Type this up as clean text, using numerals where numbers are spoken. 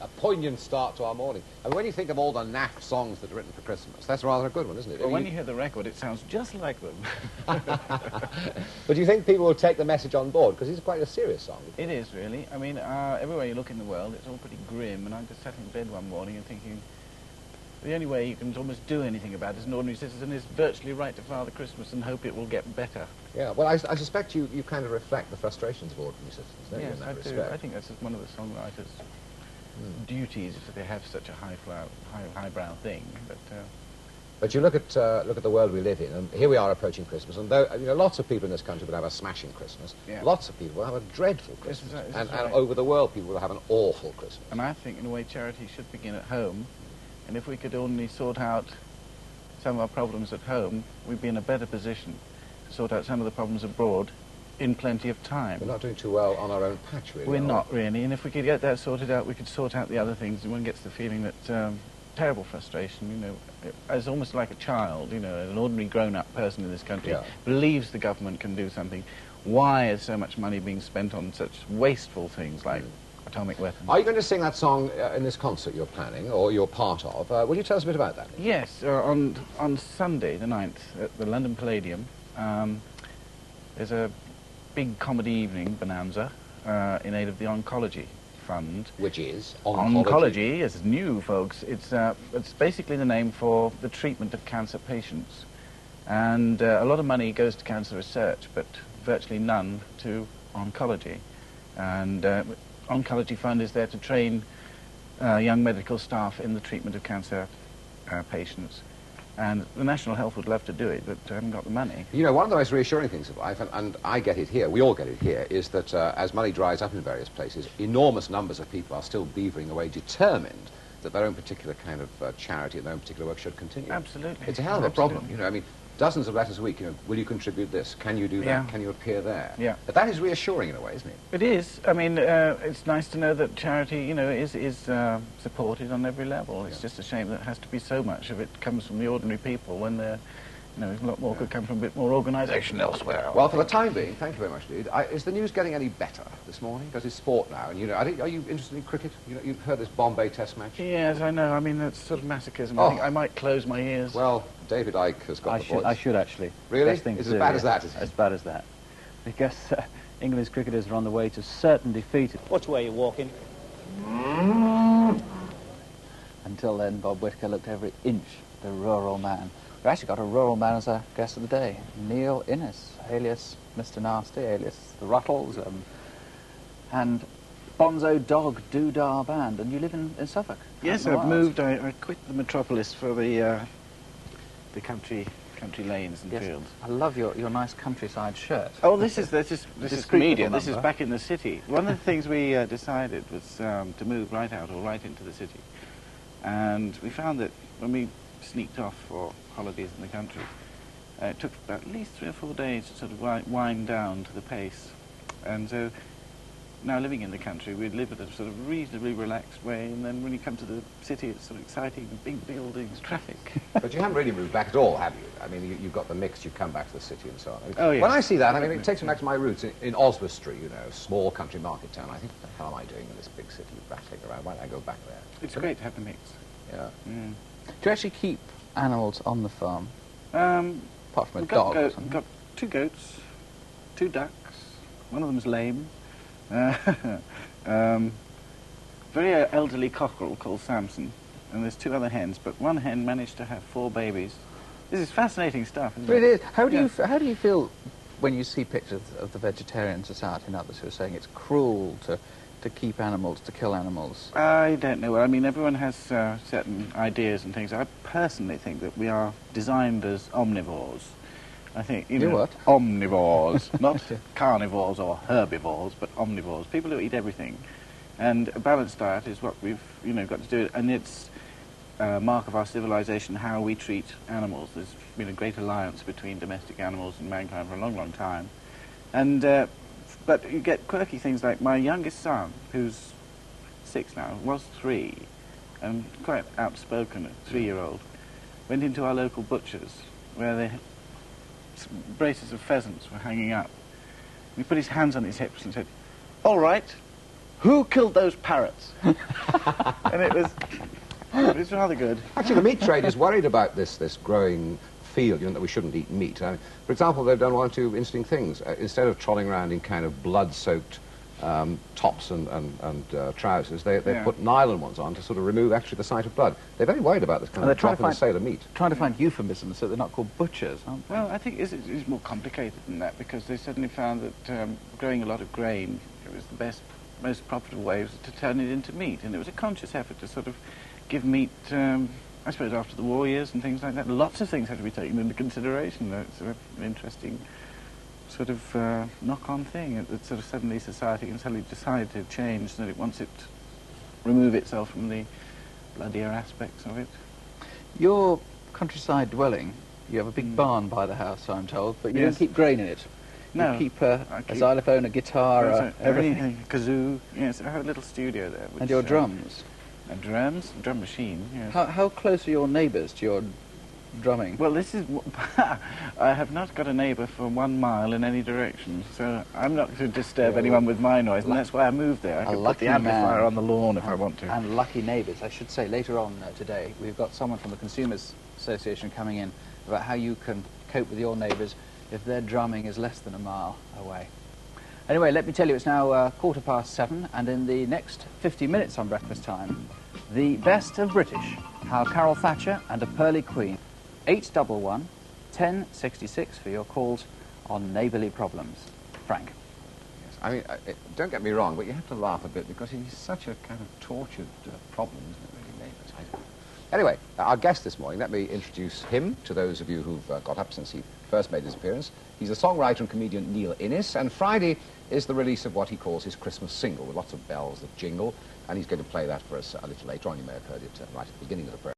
a poignant start to our morning. I mean, when you think of all the naff songs that are written for Christmas, that's rather a good one, isn't it? Well, when you hear the record, it sounds just like them. But do you think people will take the message on board? Because it's quite a serious song. It is, really. I mean, everywhere you look in the world, it's all pretty grim, and I just sat in bed one morning and thinking, the only way you can almost do anything about it as an ordinary citizen is virtually write to Father Christmas and hope it will get better. Yeah, well, I suspect you kind of reflect the frustrations of ordinary citizens, don't you, in that Yes, I respect? do. I think that's one of the songwriters' duties, if they have such a highbrow thing. But you look at the world we live in, and here we are approaching Christmas, and though, you know, lots of people in this country will have a smashing Christmas, lots of people will have a dreadful Christmas, and over the world people will have an awful Christmas. And I think, in a way, charity should begin at home, and if we could only sort out some of our problems at home, we'd be in a better position to sort out some of the problems abroad in plenty of time. We're not doing too well on our own patch, really. We're not, really, and if we could get that sorted out, we could sort out the other things, and one gets the feeling that terrible frustration, you know, as almost like a child, you know, an ordinary grown-up person in this country believes the government can do something. Why is so much money being spent on such wasteful things like atomic weapons? Are you going to sing that song in this concert you're planning, or you're part of? Will you tell us a bit about that? Yes, on Sunday, the 9th, at the London Palladium, there's a big comedy evening bonanza in aid of the Oncology Fund. Which is? Oncology is new, folks. It's basically the name for the treatment of cancer patients. And a lot of money goes to cancer research, but virtually none to oncology. And Oncology Fund is there to train young medical staff in the treatment of cancer patients. And the National Health would love to do it, but haven't got the money. You know, one of the most reassuring things of life, and I get it here, we all get it here, is that as money dries up in various places, enormous numbers of people are still beavering away, determined that their own particular kind of charity and their own particular work should continue. Absolutely. It's a hell of a problem, you know. I mean, dozens of letters a week, you know, will you contribute this? Can you do that? Yeah. Can you appear there? Yeah. But that is reassuring in a way, isn't it? It is. I mean, it's nice to know that charity, you know, is supported on every level. It's just a shame that it has to be so much of it comes from the ordinary people when they're, you know, a lot more could come from a bit more organisation elsewhere. Well, for the time being, thank you very much, dude. Is the news getting any better this morning? Because it's sport now, and you know, are you interested in cricket? You know, you've heard this Bombay Test match. Yes, I know. I mean, that's sort of masochism. Oh. I think I might close my ears. Well, David Icke has got the voice. I should actually. Really? Best thing It's to as do, bad as that, is it? As bad as that. Because England's cricketers are on the way to certain defeat. Which way are you walking? Until then, Bob Whittaker looked every inch the rural man. We've actually got a rural man as our guest of the day, Neil Innes, alias Mr. Nasty, alias The Ruttles, and Bonzo Dog Doodah Band. And you live in Suffolk? Yes, I've moved. I quit the metropolis for the country lanes and fields. I love your nice countryside shirt. Oh, this is media. This is number. back in the city. One of the things we decided was to move right out or right into the city, and we found that when we sneaked off for holidays in the country, it took at least 3 or 4 days to sort of wind down to the pace, and so now living in the country, we live at a sort of reasonably relaxed way, and then when you come to the city, it's sort of exciting, big buildings, traffic. But you haven't really moved back at all, have you? I mean, you've got the mix, you come back to the city and so on. I mean, Oh, yes. When I see that, I mean, it takes me back to my roots in Oswestry, you know, small country market town. I think, what the hell am I doing in this big city, rattling around? Why don't I go back there? It's great to have the mix. Yeah. Mm. Do you actually keep animals on the farm? Apart from a We've dog or got something? 2 goats, 2 ducks, one of them's lame, very elderly cockerel called Samson, and there's 2 other hens, but one hen managed to have 4 babies. This is fascinating stuff, isn't But it? it is. How do you feel when you see pictures of the Vegetarian Society and others who are saying it's cruel to keep animals, to kill animals? I don't know. I mean, everyone has certain ideas and things. I personally think that we are designed as omnivores. I think, you know, what? Omnivores, not carnivores or herbivores, but omnivores. People who eat everything. And a balanced diet is what we've, you know, got to do. And it's a mark of our civilization, how we treat animals. There's been a great alliance between domestic animals and mankind for a long, long time. And, but you get quirky things like my youngest son, who's 6 now, was 3, and quite outspoken, a 3-year-old, went into our local butcher's, where the braces of pheasants were hanging up. He put his hands on his hips and said, "All right, who killed those parrots?" And it was rather good. Actually, the meat trade is worried about this growing field, that we shouldn't eat meat. I mean, for example, they've done one or two interesting things. Instead of trotting around in kind of blood-soaked tops and trousers, they put nylon ones on to sort of remove actually the sight of blood. They're very worried about this kind of drop in the sale of meat. Trying to find euphemisms so they're not called butchers, aren't they? Well, I think it's more complicated than that, because they suddenly found that growing a lot of grain, it was the best, most profitable way was to turn it into meat, and it was a conscious effort to sort of give meat, I suppose after the war years and things like that, lots of things had to be taken into consideration. It's an interesting sort of knock-on thing, that sort of suddenly society can suddenly decide to change, that it wants it to remove itself from the bloodier aspects of it. Your countryside dwelling, you have a big barn by the house, I'm told, but you don't keep grain in it. No. You keep a xylophone, a guitar, everything. Kazoo, yes, I have a little studio there. Which, and your drums. And drums, drum machine, yes. How close are your neighbours to your drumming? Well, this is... I have not got a neighbour for 1 mile in any direction, so I'm not to disturb anyone with my noise, and that's why I moved there. I can put the amplifier on the lawn if I want to. And lucky neighbours. I should say later on today, we've got someone from the Consumers Association coming in about how you can cope with your neighbours if their drumming is less than 1 mile away. Anyway, let me tell you, it's now 7:15, and in the next 50 minutes on Breakfast Time, the best of British, how Carol Thatcher and a Pearly Queen. 811 1066 for your calls on neighbourly problems. Frank. Yes, I mean, don't get me wrong, but you have to laugh a bit because it is such a kind of tortured problem, isn't it, really, neighbours? Anyway, our guest this morning, let me introduce him to those of you who've got up since he first made his appearance. He's the songwriter and comedian Neil Innes, and Friday is the release of what he calls his Christmas single, with lots of bells that jingle, and he's going to play that for us a little later on. You may have heard it right at the beginning of the program.